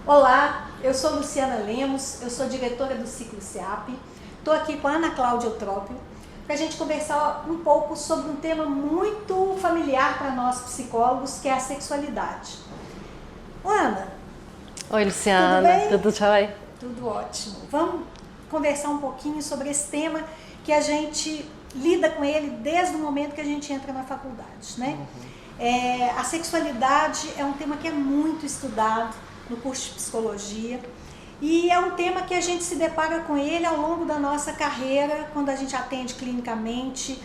Olá, eu sou Luciana Lemos, eu sou diretora do Ciclo SEAP. Estou aqui com a Ana Cláudia Eutrópio para a gente conversar um pouco sobre um tema muito familiar para nós psicólogos, que é a sexualidade. Ana. Oi, Luciana. Tudo bem? Tudo jóia? Tudo ótimo. Vamos conversar um pouquinho sobre esse tema que a gente lida com ele desde o momento que a gente entra na faculdade, né? A sexualidade é um tema que é muito estudado no curso de psicologia e é um tema que a gente se depara com ele ao longo da nossa carreira, quando a gente atende clinicamente,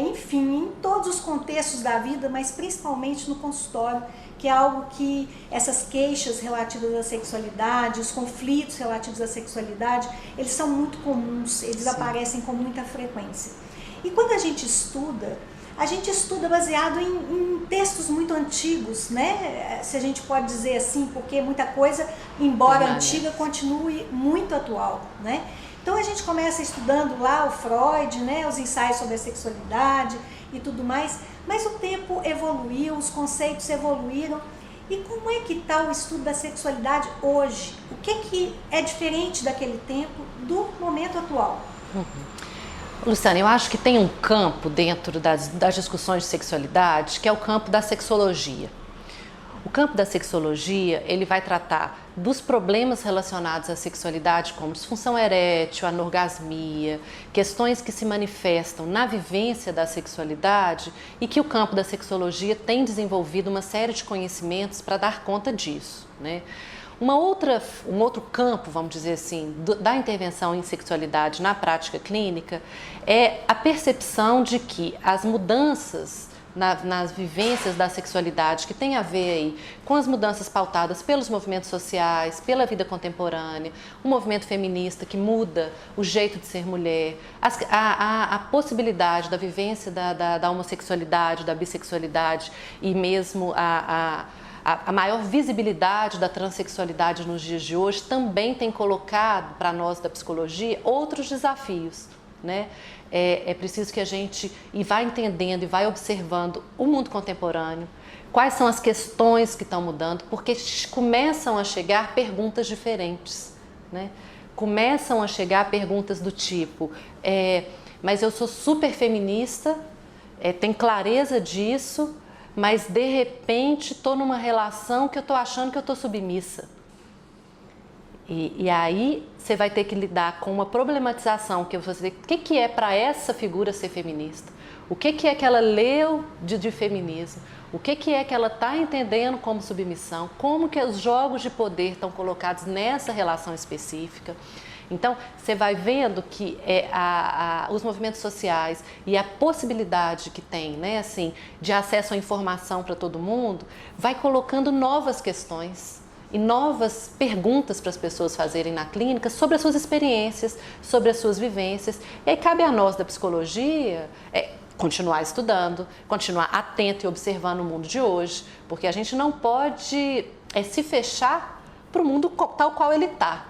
enfim, em todos os contextos da vida, mas principalmente no consultório, que é algo que essas queixas relativas à sexualidade, os conflitos relativos à sexualidade, eles são muito comuns, eles aparecem com muita frequência. E quando a gente estuda baseado em textos muito antigos, né? Se a gente pode dizer assim, porque muita coisa, embora antiga, continue muito atual, né? Então a gente começa estudando lá o Freud, né? Os ensaios sobre a sexualidade e tudo mais, mas o tempo evoluiu, os conceitos evoluíram. E como é que está o estudo da sexualidade hoje? O que é diferente daquele tempo do momento atual? Luciana, eu acho que tem um campo dentro das discussões de sexualidade que é o campo da sexologia. O campo da sexologia, ele vai tratar dos problemas relacionados à sexualidade, como disfunção erétil, anorgasmia, questões que se manifestam na vivência da sexualidade e que o campo da sexologia tem desenvolvido uma série de conhecimentos para dar conta disso, né? Um outro campo, vamos dizer assim, da intervenção em sexualidade na prática clínica é a percepção de que as mudanças nas vivências da sexualidade, que tem a ver aí com as mudanças pautadas pelos movimentos sociais, pela vida contemporânea, o movimento feminista que muda o jeito de ser mulher, a possibilidade da vivência da homossexualidade, da bissexualidade e mesmo a maior visibilidade da transexualidade nos dias de hoje também tem colocado para nós da psicologia outros desafios, né? É preciso que a gente vá entendendo e vai observando o mundo contemporâneo, quais são as questões que estão mudando, porque começam a chegar perguntas diferentes, né? Começam a chegar perguntas do tipo, mas eu sou super feminista, tenho clareza disso, mas de repente estou numa relação que eu estou achando que eu estou submissa. E aí você vai ter que lidar com uma problematização, que você o que é para essa figura ser feminista? O que é que ela leu de feminismo? O que é que ela está entendendo como submissão? Como que os jogos de poder estão colocados nessa relação específica? Então, você vai vendo que os movimentos sociais e a possibilidade que tem, né, assim, de acesso à informação para todo mundo, vai colocando novas questões e novas perguntas para as pessoas fazerem na clínica sobre as suas experiências, sobre as suas vivências. E aí cabe a nós da psicologia continuar estudando, continuar atento e observando o mundo de hoje, porque a gente não pode se fechar para o mundo tal qual ele está.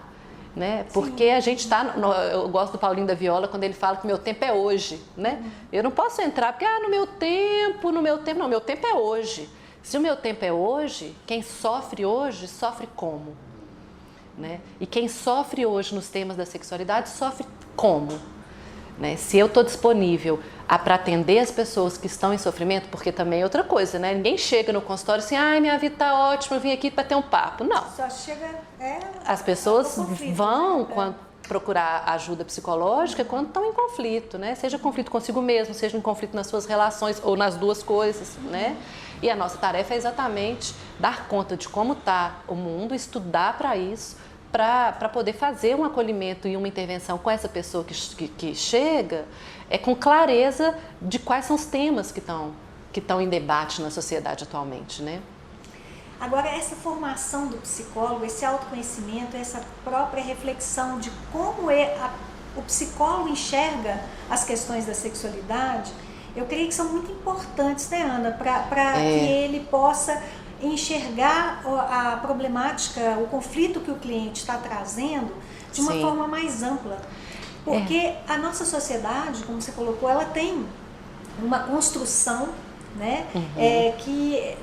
Né? Porque a gente está, eu gosto do Paulinho da Viola quando ele fala que meu tempo é hoje, né? Eu não posso entrar porque no meu tempo, não, meu tempo é hoje. Se o meu tempo é hoje, quem sofre hoje, sofre como? Né? E quem sofre hoje nos temas da sexualidade, sofre como? Né? Se eu estou disponível para atender as pessoas que estão em sofrimento, porque também é outra coisa, né? Ninguém chega no consultório assim, minha vida está ótima, eu vim aqui para ter um papo. Não. Só chega... As pessoas conflito, vão né? procurar ajuda psicológica quando estão em conflito, né? Seja conflito consigo mesmo, seja em conflito nas suas relações ou nas duas coisas, né? E a nossa tarefa é exatamente dar conta de como está o mundo, estudar para isso, para poder fazer um acolhimento e uma intervenção com essa pessoa que chega com clareza de quais são os temas que estão em debate na sociedade atualmente, né? Agora, essa formação do psicólogo, esse autoconhecimento, essa própria reflexão de como o psicólogo enxerga as questões da sexualidade, eu creio que são muito importantes, né, Ana, para que ele possa enxergar a problemática, o conflito que o cliente está trazendo de uma forma mais ampla. Porque a nossa sociedade, como você colocou, ela tem uma construção, né, que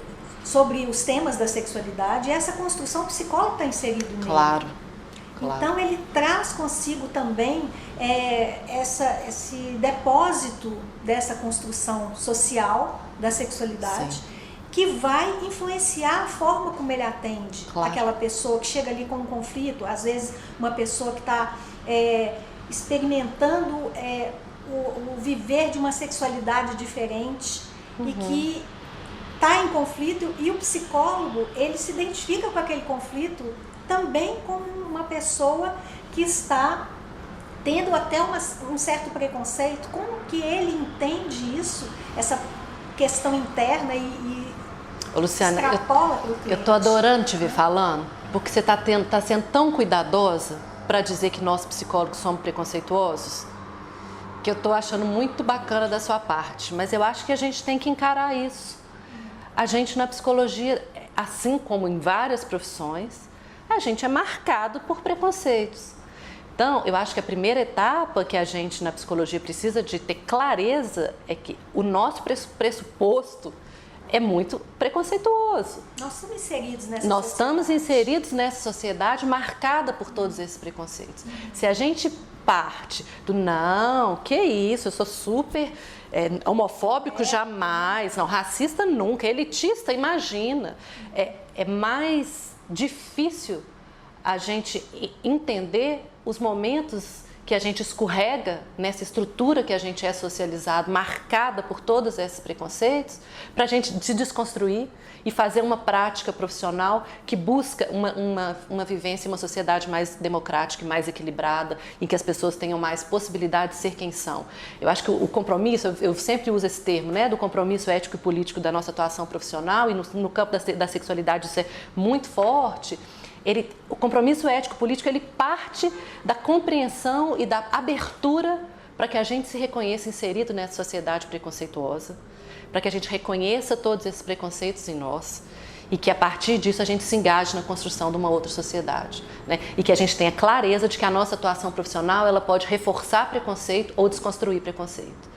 sobre os temas da sexualidade, e essa construção o psicólogo está inserido nele. Claro. Então ele traz consigo também esse depósito dessa construção social da sexualidade, sim, que vai influenciar a forma como ele atende aquela pessoa que chega ali com um conflito, às vezes uma pessoa que está experimentando o viver de uma sexualidade diferente, e que está em conflito, e o psicólogo ele se identifica com aquele conflito também como uma pessoa que está tendo até um certo preconceito. Como que ele entende isso, essa questão interna, e Luciana, extrapola para o cliente? Eu estou adorando te ver falando, porque você está sendo tão cuidadosa para dizer que nós psicólogos somos preconceituosos, que eu estou achando muito bacana da sua parte, mas eu acho que a gente tem que encarar isso. A gente na psicologia, assim como em várias profissões, a gente é marcado por preconceitos. Então, eu acho que a primeira etapa que a gente na psicologia precisa de ter clareza é que o nosso pressuposto é muito preconceituoso. Nós estamos inseridos nessa Nós sociedade. estamos inseridos nessa sociedade marcada por todos esses preconceitos. Se a gente parte do não, que isso, eu sou super homofóbico, jamais, não, racista nunca, elitista, imagina. É mais difícil a gente entender os momentos que a gente escorrega nessa estrutura que a gente é socializado, marcada por todos esses preconceitos, para a gente se desconstruir e fazer uma prática profissional que busca uma vivência em uma sociedade mais democrática e mais equilibrada, em que as pessoas tenham mais possibilidade de ser quem são. Eu acho que o compromisso, eu sempre uso esse termo, né, do compromisso ético e político da nossa atuação profissional, e no campo da sexualidade isso é muito forte. O compromisso ético-político ele parte da compreensão e da abertura para que a gente se reconheça inserido nessa sociedade preconceituosa, para que a gente reconheça todos esses preconceitos em nós e que a partir disso a gente se engaje na construção de uma outra sociedade, né? E que a gente tenha clareza de que a nossa atuação profissional ela pode reforçar preconceito ou desconstruir preconceito.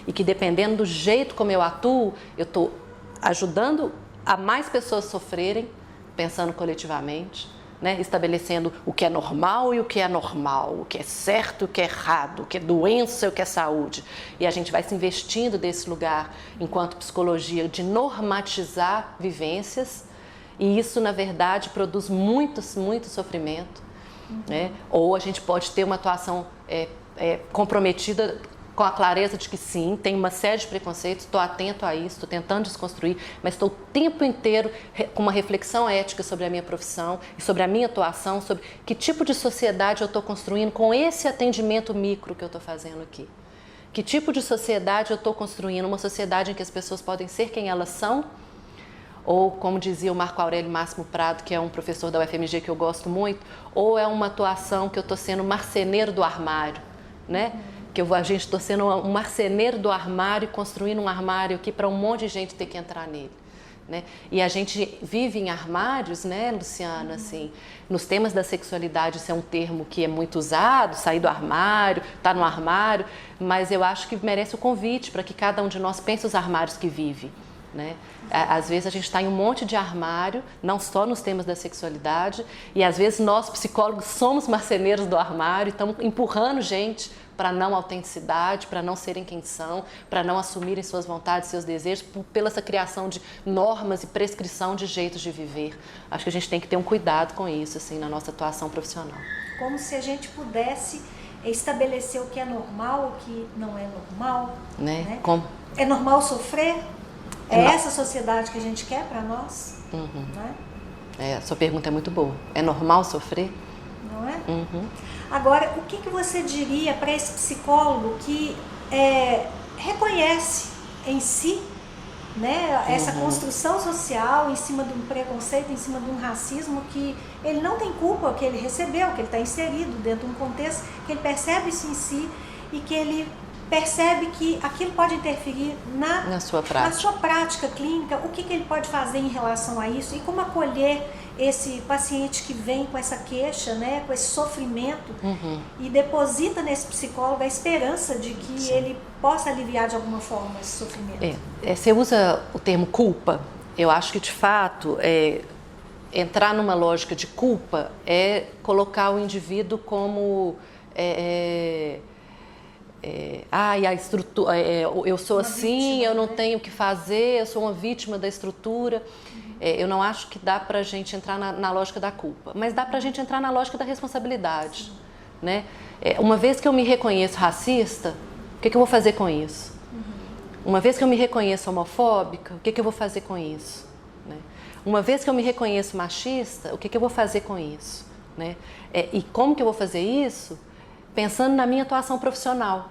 E que dependendo do jeito como eu atuo, eu estou ajudando a mais pessoas sofrerem, pensando coletivamente, né? Estabelecendo o que é normal e o que é anormal, o que é certo e o que é errado, o que é doença e o que é saúde. E a gente vai se investindo desse lugar, enquanto psicologia, de normatizar vivências, e isso, na verdade, produz muito sofrimento. Né? Ou a gente pode ter uma atuação comprometida com a clareza de que sim, tem uma série de preconceitos, estou atento a isso, estou tentando desconstruir, mas estou o tempo inteiro com uma reflexão ética sobre a minha profissão e sobre a minha atuação, sobre que tipo de sociedade eu estou construindo com esse atendimento micro que eu estou fazendo aqui. Que tipo de sociedade eu estou construindo? Uma sociedade em que as pessoas podem ser quem elas são? Ou, como dizia o Marco Aurélio Máximo Prado, que é um professor da UFMG que eu gosto muito, ou é uma atuação que eu estou sendo marceneiro do armário, né? Que a gente está sendo um marceneiro do armário, construindo um armário aqui para um monte de gente ter que entrar nele. Né? E a gente vive em armários, né, Luciana? Assim, nos temas da sexualidade, isso é um termo que é muito usado, sair do armário, estar no armário, mas eu acho que merece o convite para que cada um de nós pense os armários que vive. Né? Às vezes a gente está em um monte de armário, não só nos temas da sexualidade, e às vezes nós, psicólogos, somos marceneiros do armário, estamos empurrando gente para não autenticidade, para não serem quem são, para não assumirem suas vontades, seus desejos, pela essa criação de normas e prescrição de jeitos de viver. Acho que a gente tem que ter um cuidado com isso, assim, na nossa atuação profissional. Como se a gente pudesse estabelecer o que é normal, o que não é normal. Né? Como? É normal sofrer? É essa sociedade que a gente quer para nós? Uhum. Né? A sua pergunta é muito boa. É normal sofrer? Não é? Uhum. Agora, o que você diria para esse psicólogo que reconhece em si, né, essa construção social em cima de um preconceito, em cima de um racismo que ele não tem culpa, que ele recebeu, que ele está inserido dentro de um contexto, que ele percebe isso em si e que ele percebe que aquilo pode interferir na sua prática clínica, o que ele pode fazer em relação a isso e como acolher esse paciente que vem com essa queixa, né, com esse sofrimento, e deposita nesse psicólogo a esperança de que ele possa aliviar de alguma forma esse sofrimento. Você usa o termo culpa, Eu acho que, de fato, entrar numa lógica de culpa é colocar o indivíduo como... a estrutura, eu sou uma assim, vítima, eu não tenho o que fazer, eu sou uma vítima da estrutura. Eu não acho que dá para a gente entrar na lógica da culpa, mas dá para a gente entrar na lógica da responsabilidade. Né? Uma vez que eu me reconheço racista, o que eu vou fazer com isso? Uma vez que eu me reconheço homofóbica, o que eu vou fazer com isso? Né? Uma vez que eu me reconheço machista, o que eu vou fazer com isso? Né? E como que eu vou fazer isso? Pensando na minha atuação profissional.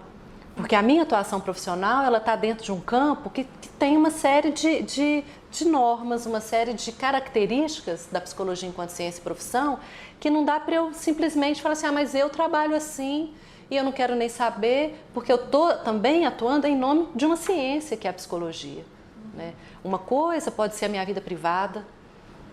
Porque a minha atuação profissional, ela está dentro de um campo que tem uma série de normas, uma série de características da psicologia enquanto ciência e profissão, que não dá para eu simplesmente falar assim, mas eu trabalho assim e eu não quero nem saber, porque eu estou também atuando em nome de uma ciência que é a psicologia. Né? Uma coisa pode ser a minha vida privada,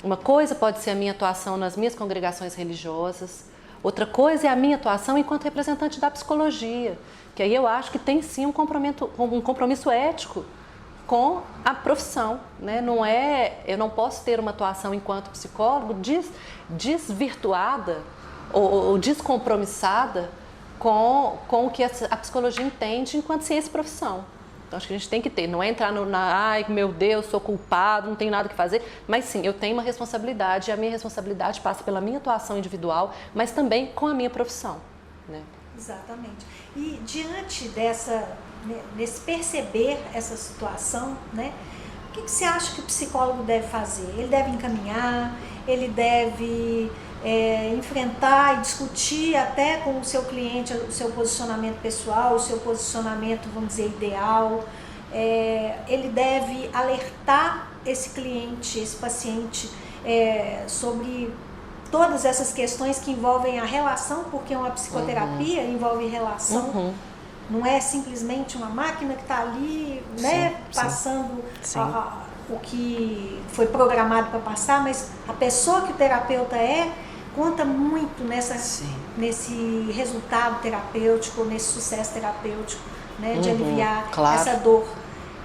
uma coisa pode ser a minha atuação nas minhas congregações religiosas, outra coisa é a minha atuação enquanto representante da psicologia, que aí eu acho que tem sim um compromisso ético com a profissão. Né? Eu não posso ter uma atuação enquanto psicólogo desvirtuada ou descompromissada com o que a psicologia entende enquanto ciência e profissão. Então, acho que a gente tem que ter, não é entrar ai, meu Deus, sou culpado, não tenho nada que fazer, mas sim, eu tenho uma responsabilidade e a minha responsabilidade passa pela minha atuação individual, mas também com a minha profissão. Né? Exatamente. E diante nesse perceber essa situação, né, o que você acha que o psicólogo deve fazer? Ele deve encaminhar, ele deve enfrentar e discutir até com o seu cliente o seu posicionamento pessoal, o seu posicionamento, vamos dizer, ideal. Ele deve alertar esse cliente, esse paciente, sobre todas essas questões que envolvem a relação, porque uma psicoterapia envolve relação, não é simplesmente uma máquina que está ali, né, passando o que foi programado para passar, mas a pessoa que o terapeuta conta muito nesse resultado terapêutico, nesse sucesso terapêutico, né, de aliviar essa dor.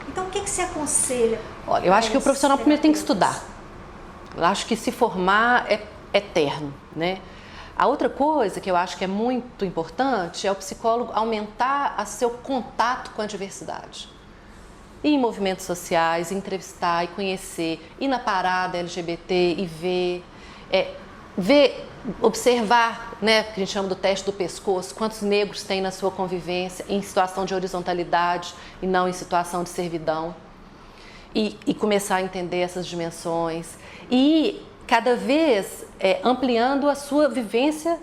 Então, o que você aconselha? Olha, eu acho que o profissional primeiro tem que estudar. Eu acho que se formar é eterno, né? A outra coisa que eu acho que é muito importante é o psicólogo aumentar o seu contato com a diversidade. Ir em movimentos sociais, entrevistar e conhecer, ir na parada LGBT e ver, observar, né, que a gente chama do teste do pescoço, quantos negros tem na sua convivência em situação de horizontalidade e não em situação de servidão. E começar a entender essas dimensões. E cada vez ampliando a sua vivência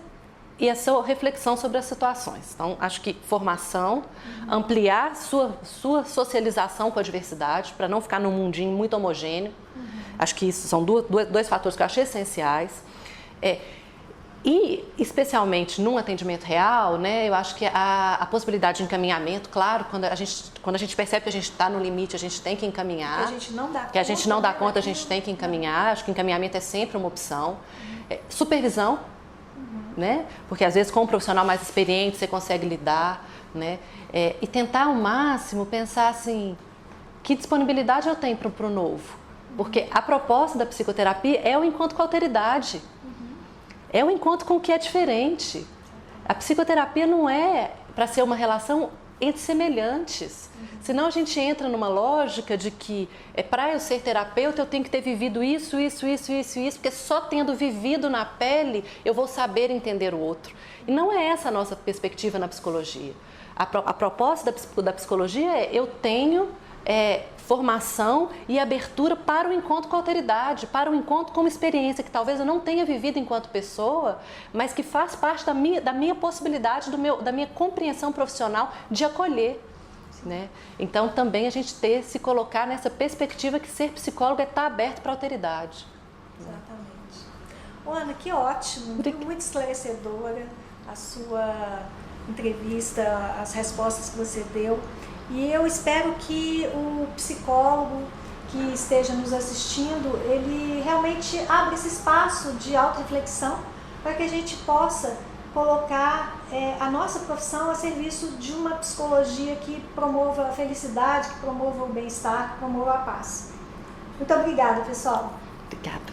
e a sua reflexão sobre as situações. Então, acho que formação, ampliar sua socialização com a diversidade, para não ficar num mundinho muito homogêneo. Acho que isso são dois fatores que eu achei essenciais. E, especialmente num atendimento real, né, eu acho que a possibilidade de encaminhamento, claro, quando a gente percebe que a gente está no limite, a gente tem que encaminhar. Que a gente não dá conta, a gente tem que encaminhar. Acho que encaminhamento é sempre uma opção. Supervisão, né, porque às vezes com um profissional mais experiente você consegue lidar, né, e tentar ao máximo pensar assim, que disponibilidade eu tenho para o novo? Porque a proposta da psicoterapia é o encontro com a alteridade. É o encontro com o que é diferente. A psicoterapia não é para ser uma relação entre semelhantes. Senão a gente entra numa lógica de que para eu ser terapeuta eu tenho que ter vivido isso, porque só tendo vivido na pele eu vou saber entender o outro. E não é essa a nossa perspectiva na psicologia. A proposta da psicologia é eu tenho formação e abertura para o encontro com a alteridade, para o encontro com uma experiência que talvez eu não tenha vivido enquanto pessoa, mas que faz parte da minha possibilidade, da minha compreensão profissional de acolher. Né? Então, também a gente se colocar nessa perspectiva que ser psicólogo é estar aberto para a alteridade. Exatamente. Ana, que ótimo, muito esclarecedora a sua entrevista, as respostas que você deu. E eu espero que o psicólogo que esteja nos assistindo, ele realmente abra esse espaço de autorreflexão para que a gente possa colocar a nossa profissão a serviço de uma psicologia que promova a felicidade, que promova o bem-estar, que promova a paz. Muito obrigada, pessoal. Obrigada.